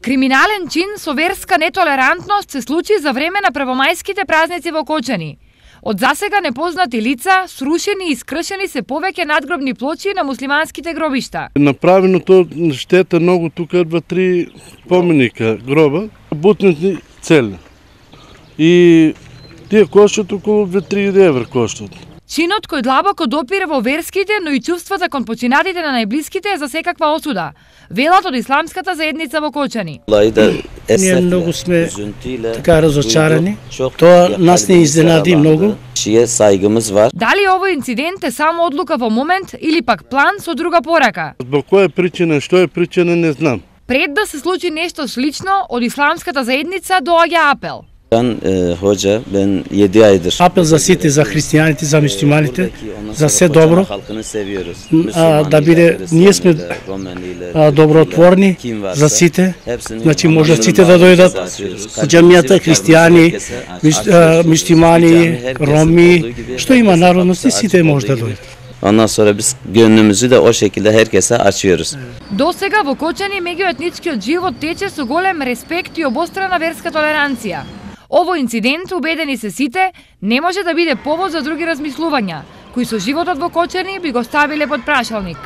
Криминален чин со верска нетолерантност се случи за време на првомајските празници во Кочани. Од засега непознати лица срушени и скршени се повеќе надгробни плочи на муслиманските гробишта. Направеното штета многу, тука 2-3 поменика гроба, бутнати цели. И тие коштат околу 2-3 евра коштат. Чинот кој длабоко допира во верските, но и чувствата кон починатите на најблиските е за секаква осуда, велат од исламската заедница во Кочани. Ние многу сме така разочарани. Тоа нас не изненади многу. Дали овој инцидент е само одлука во момент или пак план со друга порака? Због која причина, што е причина, не знам. Пред да се случи нешто слично, од исламската заедница доаѓа апел. Hoca, ben 7 aydır. Апел за сите, за христијаните, за муслиманите, за се добро. Да биде, ние сме добротворни за сите. Значи може сите да дојдат џамијата, христијани, муслимани, роми, што има народности, сите може да дојдат. Ondan sonra biz gönlümüzü de o şekilde herkese açıyoruz. До сега во Кочани меѓуетничкиот живот тече со голем респект и обострана верска толеранција. Овој инцидент, убедени се сите, не може да биде повод за други размислувања, кои со животот во Кочани би го ставиле под прашалник.